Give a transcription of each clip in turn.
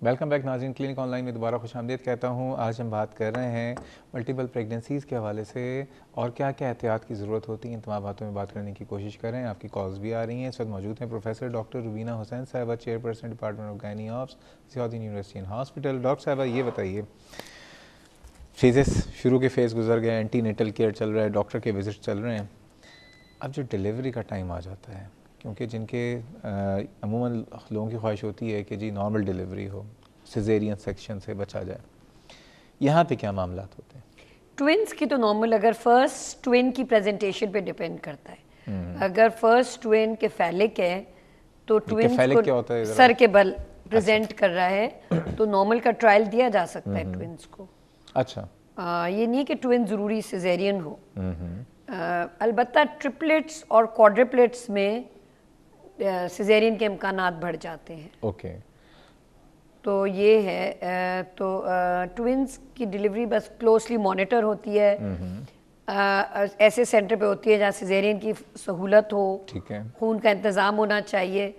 Welcome back नाज़रीन, clinic online में दोबारा खुशामदीद कहता हूँ। आज हम बात कर रहे हैं मल्टीपल प्रेगनेंसीज़ के हवाले से और क्या क्या एहतियात की ज़रूरत होती है। इन तमाम बातों में बात करने की कोशिश कर रहे हैं। आपकी कॉल्स भी आ रही हैं। इस वक्त मौजूद हैं प्रोफेसर डॉक्टर रुबीना हुसैन साहिबा, chairperson department of gynae offs, Ziauddin university and hospital. Doctor साहिबा, ये बताइए, फेजेस शुरू के फेज़ गुजर गए, एंटी नेटल केयर चल रहा है, डॉक्टर के विजिट चल रहे हैं, अब जो डिलीवरी का टाइम आ जाता है, क्योंकि जिनके अमूमन लोगों की ख्वाहिश होती है कि जी नॉर्मल डिलीवरी हो, सिजेरियन सेक्शन से बचा जाए, यहाँ पे क्या मामला होते हैं? ट्विंस की तो नॉर्मल, अगर फर्स्ट ट्विन की प्रेजेंटेशन पे डिपेंड करता है। अगर फर्स्ट ट्विन के फैलिक है तो ट्विंस को सर के बल प्रेजेंट कर रहा है तो नॉर्मल का ट्रायल दिया जा सकता है ट्विंस को। अच्छा, ये नहीं कि ट्विन ज़रूरी सिजेरियन हो। अलबत्ता ट्रिपलेट्स और क्वाड्रिपलेट्स में सिजेरियन के इम्कानात बढ़ जाते हैं। ओके, तो ये है, तो ट्विंस की डिलीवरी बस क्लोजली मॉनिटर होती है। ऐसे सेंटर पे होती है जहाँ सिजेरियन की सहूलत हो, ठीक है, खून का इंतज़ाम होना चाहिए।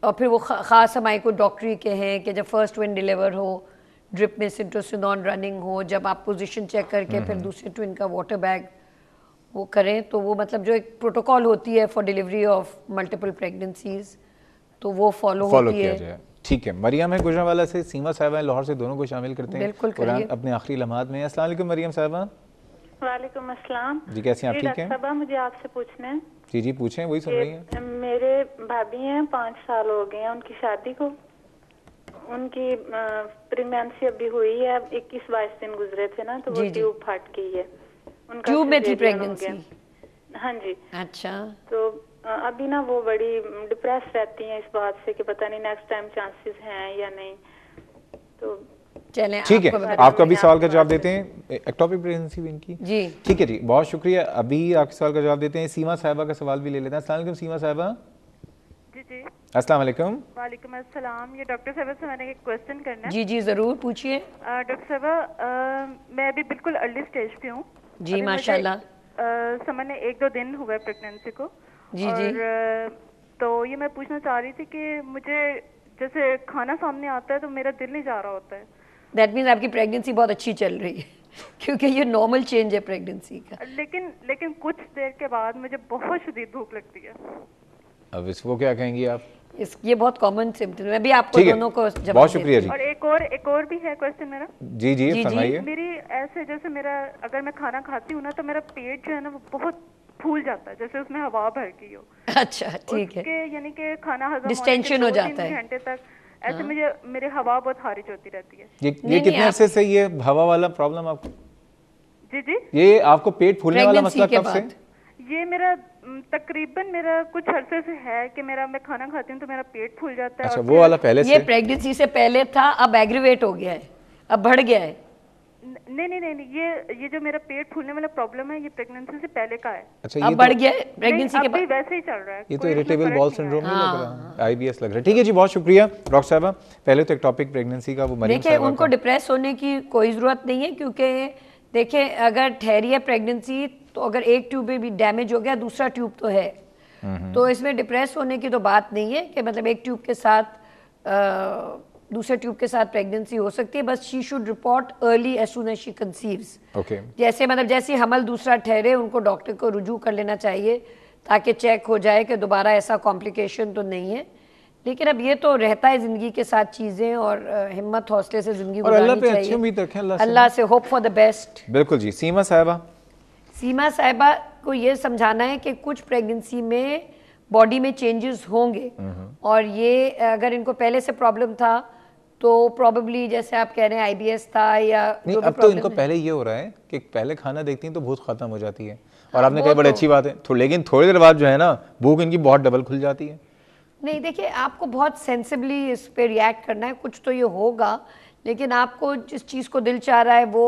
और फिर वो ख़ास हमारे को डॉक्टरी के हैं कि जब फर्स्ट ट्विन डिलीवर हो, ड्रिप में सिंटोसिनॉन रनिंग हो, जब आप पोजीशन चेक करके फिर दूसरे ट्विन का वाटर बैग वो करें, तो वो मतलब जो एक प्रोटोकॉल होती है for delivery of multiple pregnancies, तो वो फॉलो होती है। ठीक है। मरियम है गुजरांवाला से, सीमा साहिबा है लाहौर से, दोनों को शामिल करते हैं। बिल्कुल कुरान अपने आखिरी लम्हात में। अस्सलाम वालेकुम मरियम साहिबा। वालेकुम अस्सलाम जी, कैसी हैं आप? ठीक हैं? साहिबा, मुझे आपसे पूछना है। जी जी पूछें, वही सुन रही हैं। मेरे भाभी हैं, 5 साल हो गए हैं उनकी शादी को। उनकी प्रेगनेंसी अभी हुई है, 21-22 दिन गुजरे थे ना, तो वो ट्यूब फट गई है। उनका ट्यूब में थी प्रेगनेंसी? हाँ जी। अच्छा, तो अभी ना वो बड़ी डिप्रेस रहती हैं इस बात से कि पता नहीं नेक्स्ट टाइम चांसेस हैं या नहीं। तो चलें, ठीक है, आपका भी सवाल का जवाब देते हैं। एक्टोपिक प्रेगनेंसी भी इनकी जी, ठीक है जी, बहुत शुक्रिया। अभी आपके सवाल का जवाब देते हैं। सीमा साहिबा का सवाल भी ले लेते हैं। अस्सलाम वालेकुम सीमा साहिबा। जी जी, अस्सलाम वालेकुम। वालेकुम अस्सलाम। ये डॉक्टर साहबा से मैंने एक क्वेश्चन करना है। जी जी ज़रूर पूछिए। डॉक्टर साहबा, मैं अभी बिल्कुल अर्ली स्टेज पे हूँ जी, माशाल्लाह। समझ ने 1-2 दिन हुआ है प्रेगनेंसी को। जी और जी, तो ये मैं पूछना चाह रही थी कि मुझे जैसे खाना सामने आता है तो मेरा दिल नहीं जा रहा होता है। दैट मीन्स आपकी प्रेगनेंसी बहुत अच्छी चल रही है क्योंकि ये नॉर्मल चेंज है प्रेगनेंसी का। लेकिन कुछ देर के बाद मुझे बहुत शदीद भूख लगती है। अब इसको क्या कहेंगी आप? ये बहुत कॉमन सिम्टम है। अभी आपको दोनों को जवाब बहुत शुक्रिया जी। और एक और भी है क्वेश्चन मेरा। जी जी फरमाइए। मेरी ऐसे जैसे मेरा अगर मैं खाना खाती हूँ ना तो मेरा पेट जो है ना वो बहुत फूल जाता है, जैसे उसमें हवा भर गई हो। अच्छा, ठीक है। यानी कि खाना हजम डिस्टेंशन हो जाता है। 2-3 घंटे तक ऐसे मेरे हवा बहुत खारिज होती रहती है। ये कितने अरसे से ये हवा वाला प्रॉब्लम आपको? जी जी, ये आपको पेट फूलने वाला मसला कब से? ये मेरा तकरीबन मेरा कुछ अरसे से है कि मैं खाना खाती हूँ तो मेरा पेट फूल जाता है। अच्छा, वो वाला पहले से? ये प्रेगनेंसी से पहले था, अब एग्रीवेट हो गया है, अब बढ़ गया है। नहीं, ये जो मेरा पेट फूलने वाला प्रॉब्लम है ये प्रेगनेंसी से पहले का है। अच्छा, अब बढ़ गया है प्रेगनेंसी के बाद? वैसे ही चल रहा है। ये तो इरिटेबल बॉल सिंड्रोम नहीं लग रहा, आईबीएस लग रहा है। ठीक है जी, बहुत शुक्रिया डॉक्टर साहबा। पहले तो टॉपिक प्रेगनेंसी का वो मरीज देखिए, उनको डिप्रेस होने की कोई ज़रूरत नहीं है, क्योंकि देखिए अगर ठहरी है प्रेगनेंसी तो अगर एक ट्यूब में भी डैमेज हो गया, दूसरा ट्यूब तो है, तो इसमें डिप्रेस होने की तो बात नहीं है कि मतलब एक ट्यूब के साथ दूसरे ट्यूब के साथ प्रेगनेंसी हो सकती है। बस she should report early as soon as she conceives. जैसे मतलब जैसे हमल दूसरा ठहरे उनको डॉक्टर को रुजू कर लेना चाहिए ताकि चेक हो जाए कि दोबारा ऐसा कॉम्प्लिकेशन तो नहीं है। लेकिन अब ये तो रहता है ज़िंदगी के साथ चीज़ें, और हिम्मत हौसले से ज़िंदगी गुजारनी चाहिए। अल्लाह से होप फॉर द बेस्ट। बिल्कुल जी। सीमा साहिबा को ये समझाना है कि कुछ प्रेगनेंसी में बॉडी में चेंजेस होंगे, और ये अगर इनको पहले से प्रॉब्लम था तो प्रोबेबली जैसे आप कह रहे हैं आईबीएस था या नहीं, अब तो इनको पहले ये हो रहा है कि पहले खाना देखती हैं तो भूख खत्म हो जाती है। और आपने कहा बड़ी अच्छी बात है, लेकिन थोड़ी देर बाद जो है ना भूख इनकी बहुत डबल खुल जाती है। नहीं, देखिए आपको बहुत सेंसिबली इस पे रिएक्ट करना है। कुछ तो ये होगा, लेकिन आपको जिस चीज़ को दिल चाह रहा है वो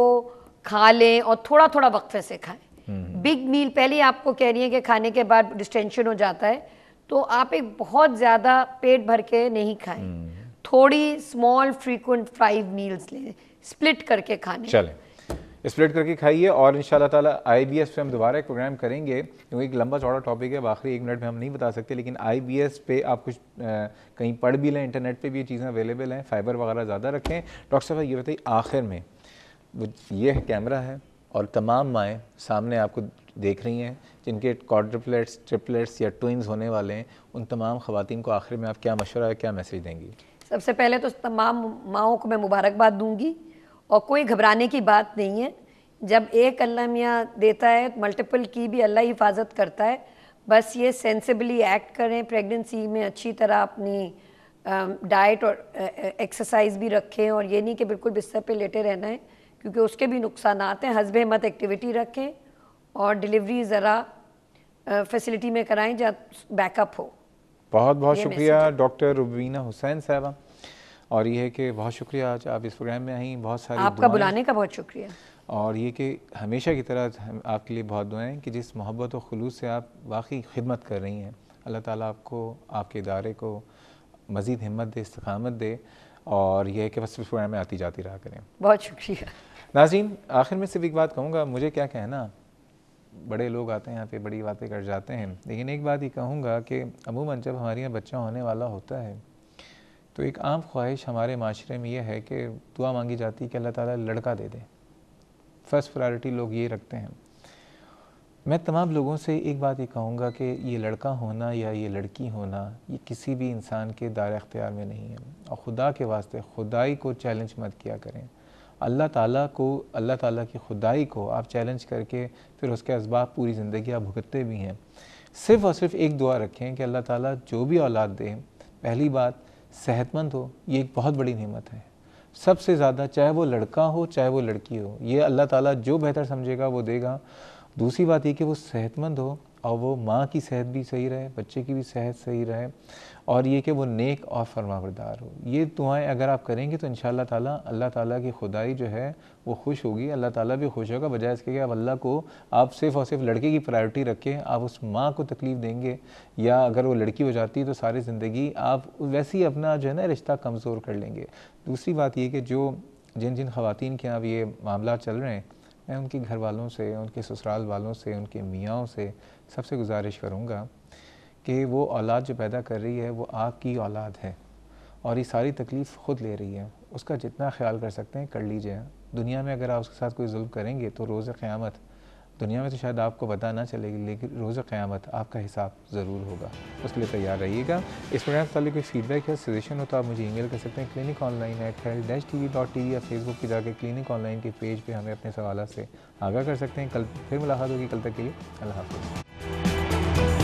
खा लें और थोड़ा थोड़ा वक्फे से खाएं। बिग मील पहले आपको कह रही है कि खाने के बाद डिस्टेंशन हो जाता है, तो आप एक बहुत ज़्यादा पेट भर के नहीं खाएं, थोड़ी स्मॉल फ्रीक्वेंट 5 मील्स लें, स्प्लिट करके खाने। चलें, स्प्लिट करके खाइए। और इंशाल्लाह ताला IBS पे हम दोबारा एक प्रोग्राम करेंगे, क्योंकि एक लंबा चौड़ा टॉपिक है, आखिरी 1 मिनट में हम नहीं बता सकते, लेकिन IBS पे आप कुछ कहीं पढ़ भी लें, इंटरनेट पे भी ये चीज़ें अवेलेबल हैं, फाइबर वगैरह ज़्यादा रखें। डॉक्टर साहब ये बताइए आखिर में, ये कैमरा है और तमाम माएँ सामने आपको देख रही हैं जिनके क्वाड्रुप्लेट्स, ट्रिपलेट्स या ट्विन्स होने वाले हैं, उन तमाम ख़वातीन को आखिर में आप क्या मशवरा है, क्या मैसेज देंगी? सबसे पहले तो तमाम माओं को मैं मुबारकबाद दूंगी, और कोई घबराने की बात नहीं है। जब एक अल्लाह मियाँ देता है, मल्टीपल की भी अल्लाह हिफाजत करता है। बस ये सेंसिबली एक्ट करें, प्रेगनेंसी में अच्छी तरह अपनी डाइट और एक्सरसाइज भी रखें, और ये नहीं कि बिल्कुल बिस्तर पे लेटे रहना है, क्योंकि उसके भी नुकसानात हैं। हस्बे हिम्मत एक्टिविटी रखें और डिलीवरी ज़रा फैसिलिटी में कराएं जहाँ बैकअप हो। बहुत बहुत शुक्रिया डॉक्टर रुबीना हुसैन साहबा, और ये है कि बहुत शुक्रिया आज आप इस प्रोग्राम में आई, बहुत सारी आपका बुलाने का बहुत शुक्रिया, और ये कि हमेशा की तरह आपके लिए बहुत दुआएं कि जिस मोहब्बत और खुलूस से आप वाकई खिदमत कर रही हैं, अल्लाह ताला आपको, आपके इदारे को मज़ीद हिम्मत दे, इस्तिक़ामत दे, और यह है कि बस इस प्रोग्राम में आती जाती रहा करें। बहुत शुक्रिया नाज़रीन, आखिर में सिर्फ एक बात कहूँगा, मुझे क्या कहना, बड़े लोग आते हैं यहाँ पे, बड़ी बातें कर जाते हैं, लेकिन एक बात ही कहूँगा कि अमूमन जब हमारे यहाँ बच्चा होने वाला होता है तो एक आम ख्वाहिश हमारे माशरे में यह है कि दुआ मांगी जाती है कि अल्लाह ताला लड़का दे दे। फर्स्ट प्रायोरिटी लोग ये रखते हैं। मैं तमाम लोगों से एक बात ही कहूँगा कि ये लड़का होना या ये लड़की होना ये किसी भी इंसान के दायरे अख्तियार में नहीं है, और खुदा के वास्ते खुदाई को चैलेंज मत किया करें। अल्लाह ताला को, अल्लाह ताला की खुदाई को आप चैलेंज करके फिर उसके असबाब पूरी ज़िंदगी आप भुगतते भी हैं। सिर्फ़ और सिर्फ एक दुआ रखें कि अल्लाह ताला जो भी औलाद दे, पहली बात सेहतमंद हो, ये एक बहुत बड़ी नेमत है। सबसे ज़्यादा, चाहे वो लड़का हो चाहे वो लड़की हो, ये अल्लाह ताला जो बेहतर समझेगा वो देगा। दूसरी बात ये कि वो सेहतमंद हो, और वो माँ की सेहत भी सही रहे, बच्चे की भी सेहत सही रहे, और ये कि वो नेक और फरमाबरदार हो। ये दुआएं अगर आप करेंगे तो इंशाअल्लाह ताला अल्लाह ताला की खुदाई जो है वो खुश होगी, अल्लाह ताला भी खुश होगा। बजाय इसके कि आप अल्लाह को, आप सिर्फ़ और सिर्फ लड़के की प्रायोरिटी रखें, आप उस माँ को तकलीफ़ देंगे, या अगर वो लड़की हो जाती है तो सारी ज़िंदगी आप वैसे ही अपना जो है ना रिश्ता कमज़ोर कर लेंगे। दूसरी बात ये कि जो जिन जिन ख़वातीन के यहाँ ये मामला चल रहे हैं, मैं उनके घर वालों से, उनके ससुराल वालों से, उनके मियाँओं से सबसे गुजारिश करूँगा कि वो औलाद जो पैदा कर रही है वो आपकी औलाद है, और ये सारी तकलीफ़ ख़ुद ले रही है, उसका जितना ख्याल कर सकते हैं कर लीजिए। दुनिया में अगर आप उसके साथ कोई जुल्म करेंगे तो रोज़ क़यामत, दुनिया में तो शायद आपको पता ना चलेगी, लेकिन रोज़ क़यामत आपका हिसाब ज़रूर होगा। उसके लिए तैयार रहिएगा। इस प्रोग्राम से कोई फीडबैक या सजेशन हो तो आप मुझे ईमेल कर सकते हैं cliniconline@health-tv.tv, या फेसबुक पर जाकर क्लिनिक ऑनलाइन के पेज पे हमें अपने सवालों से आगाह कर सकते हैं। कल फिर मुलाकात होगी, कल तक के लिए अल्लाह हाफ़िज़।